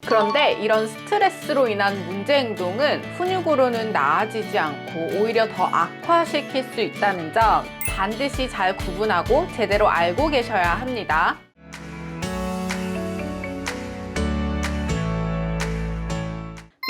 그런데 이런 스트레스로 인한 문제 행동은 훈육으로는 나아지지 않고 오히려 더 악화시킬 수 있다는 점 반드시 잘 구분하고 제대로 알고 계셔야 합니다.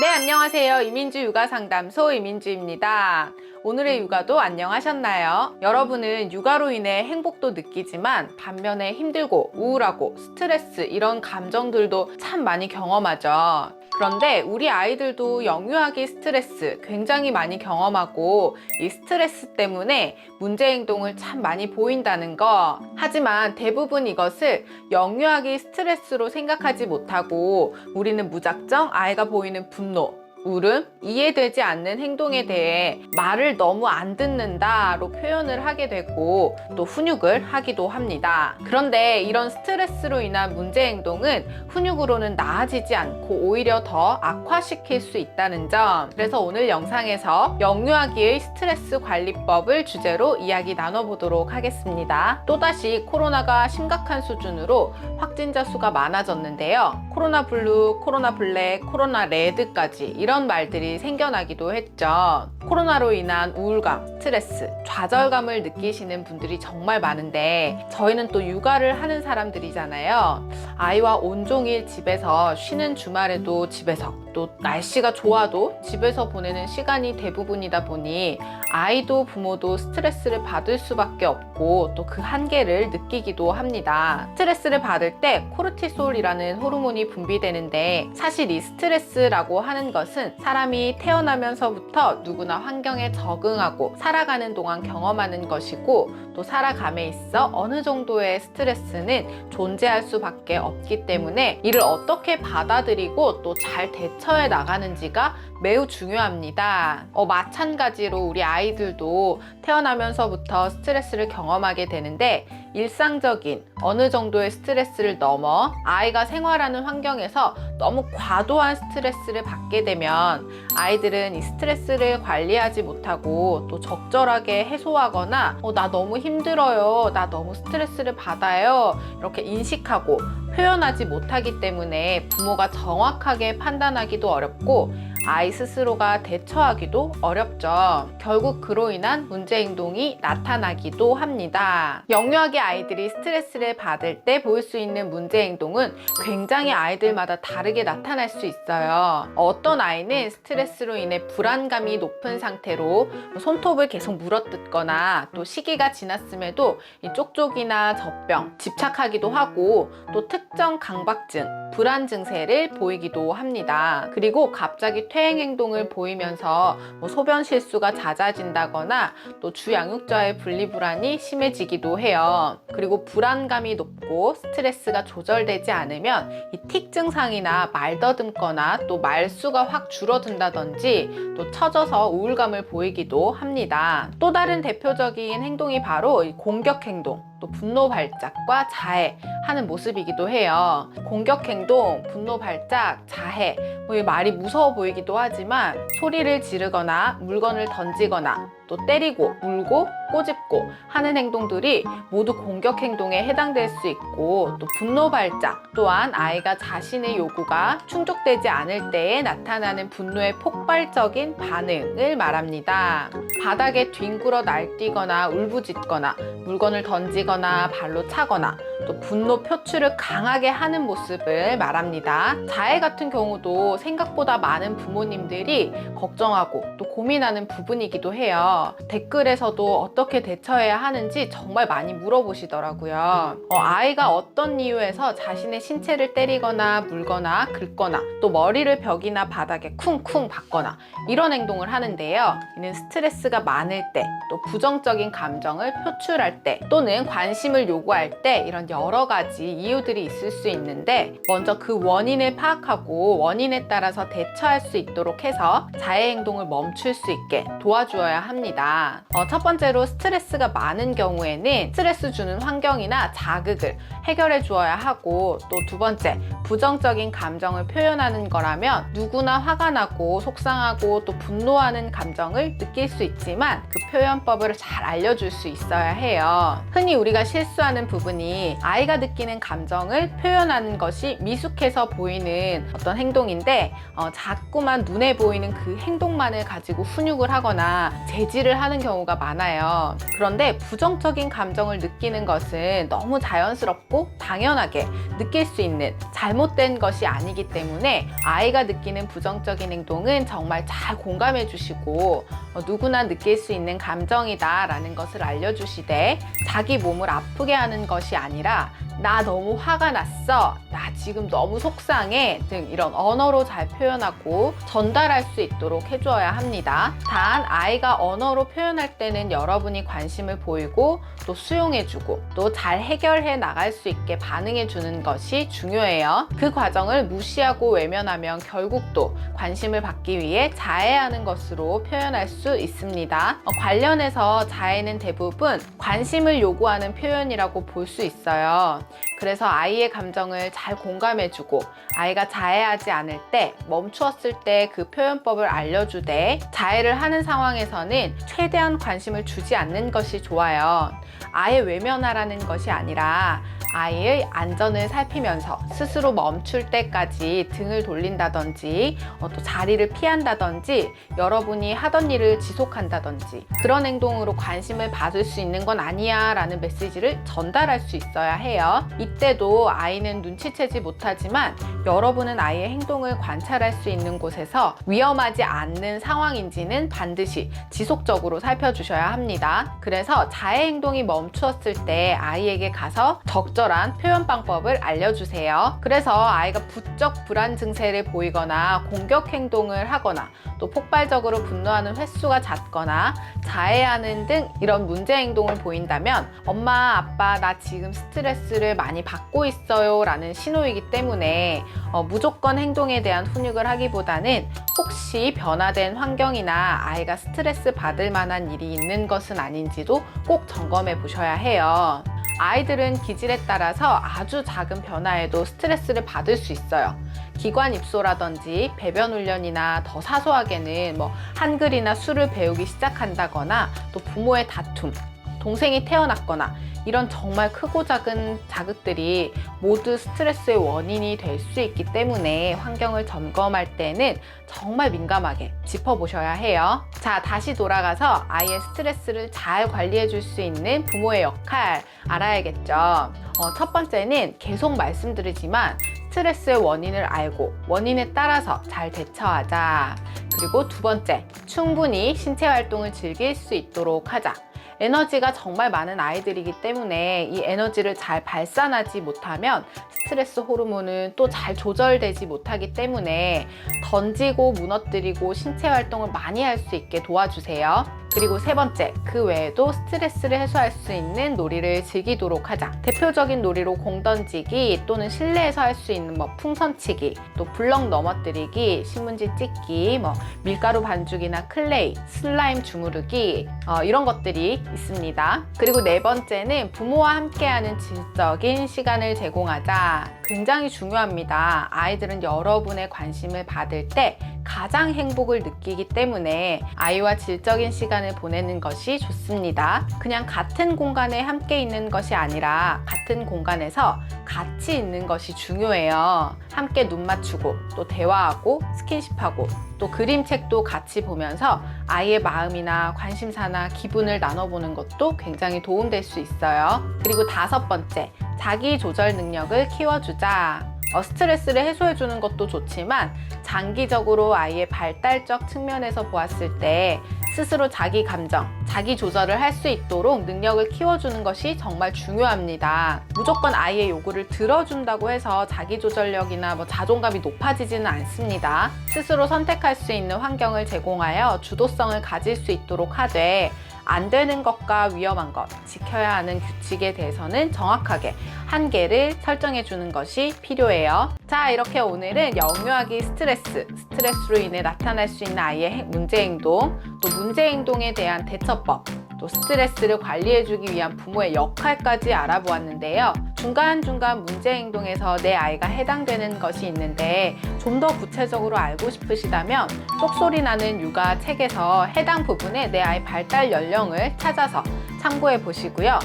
네, 안녕하세요. 이민주 육아상담소 이민주입니다. 오늘의 육아도 안녕하셨나요? 여러분은 육아로 인해 행복도 느끼지만 반면에 힘들고 우울하고 스트레스 이런 감정들도 참 많이 경험하죠. 그런데 우리 아이들도 영유아기 스트레스 굉장히 많이 경험하고 이 스트레스 때문에 문제 행동을 참 많이 보인다는 거. 하지만 대부분 이것을 영유아기 스트레스로 생각하지 못하고 우리는 무작정 아이가 보이는 분노, 울음, 이해되지 않는 행동에 대해 말을 너무 안 듣는다로 표현을 하게 되고 또 훈육을 하기도 합니다. 그런데 이런 스트레스로 인한 문제 행동은 훈육으로는 나아지지 않고 오히려 더 악화시킬 수 있다는 점. 그래서 오늘 영상에서 영유아기의 스트레스 관리법을 주제로 이야기 나눠보도록 하겠습니다. 또다시 코로나가 심각한 수준으로 확진자 수가 많아졌는데요. 코로나 블루, 코로나 블랙, 코로나 레드까지 이런 말들이 생겨나기도 했죠. 코로나로 인한 우울감, 스트레스, 좌절감을 느끼시는 분들이 정말 많은데 저희는 또 육아를 하는 사람들이잖아요. 아이와 온종일 집에서 쉬는 주말에도 집에서 또 날씨가 좋아도 집에서 보내는 시간이 대부분이다 보니 아이도 부모도 스트레스를 받을 수밖에 없고 또 그 한계를 느끼기도 합니다. 스트레스를 받을 때 코르티솔이라는 호르몬이 분비되는데 사실 이 스트레스라고 하는 것은 사람이 태어나면서부터 누구나 환경에 적응하고 살아가는 동안 경험하는 것이고 또 살아감에 있어 어느 정도의 스트레스는 존재할 수밖에 없기 때문에 이를 어떻게 받아들이고 또 잘 대처해 나가는지가 매우 중요합니다. 마찬가지로 우리 아이들도 태어나면서부터 스트레스를 경험하게 되는데 일상적인 어느 정도의 스트레스를 넘어 아이가 생활하는 환경에서 너무 과도한 스트레스를 받게 되면 아이들은 이 스트레스를 관리하지 못하고 또 적절하게 해소하거나 나 너무 힘들어요, 나 너무 스트레스를 받아요 이렇게 인식하고 표현하지 못하기 때문에 부모가 정확하게 판단하기도 어렵고 아이 스스로가 대처하기도 어렵죠. 결국 그로 인한 문제 행동이 나타나기도 합니다. 영유아기 아이들이 스트레스를 받을 때 보일 수 있는 문제 행동은 굉장히 아이들마다 다르게 나타날 수 있어요. 어떤 아이는 스트레스로 인해 불안감이 높은 상태로 손톱을 계속 물어뜯거나 또 시기가 지났음에도 이 쪽쪽이나 젖병, 집착하기도 하고 또 특정 강박증, 불안 증세를 보이기도 합니다. 그리고 갑자기 퇴행 행동을 보이면서 소변 실수가 잦아진다거나 또 주양육자의 분리불안이 심해지기도 해요. 그리고 불안감이 높고 스트레스가 조절되지 않으면 이 틱 증상이나 말 더듬거나 또 말수가 확 줄어든다든지 또 처져서 우울감을 보이기도 합니다. 또 다른 대표적인 행동이 바로 이 공격 행동, 또 분노 발작과 자해하는 모습이기도 해요. 공격 행동, 분노 발작, 자해 말이 무서워 보이기도 하지만 소리를 지르거나 물건을 던지거나 또 때리고 물고 꼬집고 하는 행동들이 모두 공격 행동에 해당될 수 있고 또 분노 발작 또한 아이가 자신의 요구가 충족되지 않을 때에 나타나는 분노의 폭발적인 반응을 말합니다. 바닥에 뒹굴어 날뛰거나 울부짖거나 물건을 던지거나 발로 차거나 또 분노 표출을 강하게 하는 모습을 말합니다. 자해 같은 경우도 생각보다 많은 부모님들이 걱정하고 또 고민하는 부분이기도 해요. 댓글에서도 어떻게 대처해야 하는지 정말 많이 물어보시더라고요. 아이가 어떤 이유에서 자신의 신체를 때리거나 물거나 긁거나 또 머리를 벽이나 바닥에 쿵쿵 박거나 이런 행동을 하는데요. 이는 스트레스가 많을 때, 또 부정적인 감정을 표출할 때, 또는 관심을 요구할 때 이런 여러 가지 이유들이 있을 수 있는데 먼저 그 원인을 파악하고 원인에 따라서 대처할 수 있도록 해서 자해 행동을 멈출 수 있게 도와주어야 합니다. 첫 번째로 스트레스가 많은 경우에는 스트레스 주는 환경이나 자극을 해결해 주어야 하고, 또 두 번째, 부정적인 감정을 표현하는 거라면 누구나 화가 나고 속상하고 또 분노하는 감정을 느낄 수 있지만 그 표현법을 잘 알려줄 수 있어야 해요. 흔히 우리가 실수하는 부분이 아이가 느끼는 감정을 표현하는 것이 미숙해서 보이는 어떤 행동인데 자꾸만 눈에 보이는 그 행동만을 가지고 훈육을 하거나 제지를 하는 경우가 많아요. 그런데 부정적인 감정을 느끼는 것은 너무 자연스럽고 당연하게 느낄 수 있는 잘못된 것이 아니기 때문에 아이가 느끼는 부정적인 행동은 정말 잘 공감해 주시고 누구나 느낄 수 있는 감정이다 라는 것을 알려주시되 자기 몸을 아프게 하는 것이 아니라 나 너무 화가 났어, 나 지금 너무 속상해 등 이런 언어로 잘 표현하고 전달할 수 있도록 해주어야 합니다. 단 아이가 언어로 표현할 때는 여러분이 관심을 보이고 또 수용해주고 또 잘 해결해 나갈 수 있게 반응해주는 것이 중요해요. 그 과정을 무시하고 외면하면 결국 또 관심을 받기 위해 자해하는 것으로 표현할 수 있습니다. 관련해서 자해는 대부분 관심을 요구하는 표현이라고 볼 수 있어요. 그래서 아이의 감정을 잘 공감해주고 아이가 자해하지 않을 때 멈추었을 때 그 표현법을 알려주되 자해를 하는 상황에서는 최대한 관심을 주지 않는 것이 좋아요. 아예 외면하라는 것이 아니라 아이의 안전을 살피면서 스스로 멈출 때까지 등을 돌린다든지 또 자리를 피한다든지 여러분이 하던 일을 지속한다든지 그런 행동으로 관심을 받을 수 있는 건 아니야 라는 메시지를 전달할 수 있어야 해요. 이때도 아이는 눈치채지 못하지만 여러분은 아이의 행동을 관찰할 수 있는 곳에서 위험하지 않는 상황인지는 반드시 지속적으로 살펴주셔야 합니다. 그래서 자해 행동이 멈추었을 때 아이에게 가서 적절한 표현 방법을 알려주세요. 그래서 아이가 부쩍 불안 증세를 보이거나 공격 행동을 하거나 또 폭발적으로 분노하는 횟수가 잦거나 자해하는 등 이런 문제 행동을 보인다면 엄마, 아빠 나 지금 스트레스를 많이 받고 있어요 라는 신호이기 때문에 무조건 행동에 대한 훈육을 하기보다는 혹시 변화된 환경이나 아이가 스트레스 받을 만한 일이 있는 것은 아닌지도 꼭 점검해 보셔야 해요. 아이들은 기질에 따라서 아주 작은 변화에도 스트레스를 받을 수 있어요. 기관 입소라든지 배변 훈련이나 더 사소하게는 한글이나 수를 배우기 시작한다거나 또 부모의 다툼, 동생이 태어났거나 이런 정말 크고 작은 자극들이 모두 스트레스의 원인이 될 수 있기 때문에 환경을 점검할 때는 정말 민감하게 짚어보셔야 해요. 자, 다시 돌아가서 아이의 스트레스를 잘 관리해 줄 수 있는 부모의 역할 알아야겠죠. 첫 번째는 계속 말씀드리지만 스트레스의 원인을 알고 원인에 따라서 잘 대처하자. 그리고 두 번째, 충분히 신체 활동을 즐길 수 있도록 하자. 에너지가 정말 많은 아이들이기 때문에 이 에너지를 잘 발산하지 못하면 스트레스 호르몬은 또 잘 조절되지 못하기 때문에 던지고 무너뜨리고 신체 활동을 많이 할 수 있게 도와주세요. 그리고 세 번째, 그 외에도 스트레스를 해소할 수 있는 놀이를 즐기도록 하자. 대표적인 놀이로 공 던지기 또는 실내에서 할 수 있는 풍선치기, 또 블럭 넘어뜨리기, 신문지 찢기, 밀가루 반죽이나 클레이, 슬라임 주무르기 이런 것들이 있습니다. 그리고 네 번째는 부모와 함께하는 질적인 시간을 제공하자. 굉장히 중요합니다. 아이들은 여러분의 관심을 받을 때 가장 행복을 느끼기 때문에 아이와 질적인 시간을 보내는 것이 좋습니다. 그냥 같은 공간에 함께 있는 것이 아니라 같은 공간에서 같이 있는 것이 중요해요. 함께 눈 맞추고 또 대화하고 스킨십하고 또 그림책도 같이 보면서 아이의 마음이나 관심사나 기분을 나눠보는 것도 굉장히 도움될 수 있어요. 그리고 다섯 번째, 자기 조절 능력을 키워주자. 스트레스를 해소해주는 것도 좋지만 장기적으로 아이의 발달적 측면에서 보았을 때 스스로 자기 감정, 자기 조절을 할 수 있도록 능력을 키워주는 것이 정말 중요합니다. 무조건 아이의 요구를 들어준다고 해서 자기 조절력이나 자존감이 높아지지는 않습니다. 스스로 선택할 수 있는 환경을 제공하여 주도성을 가질 수 있도록 하되 안 되는 것과 위험한 것, 지켜야 하는 규칙에 대해서는 정확하게 한계를 설정해 주는 것이 필요해요. 자, 이렇게 오늘은 영유아기 스트레스로 인해 나타날 수 있는 아이의 문제 행동, 또 문제 행동에 대한 대처법, 또 스트레스를 관리해주기 위한 부모의 역할까지 알아보았는데요. 중간중간 문제 행동에서 내 아이가 해당되는 것이 있는데 좀 더 구체적으로 알고 싶으시다면 똑소리 나는 육아 책에서 해당 부분에 내 아이 발달 연령을 찾아서 참고해 보시고요.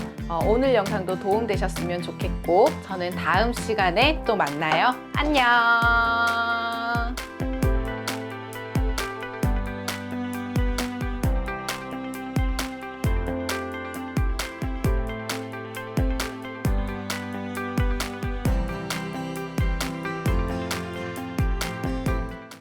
오늘 영상도 도움되셨으면 좋겠고 저는 다음 시간에 또 만나요. 안녕.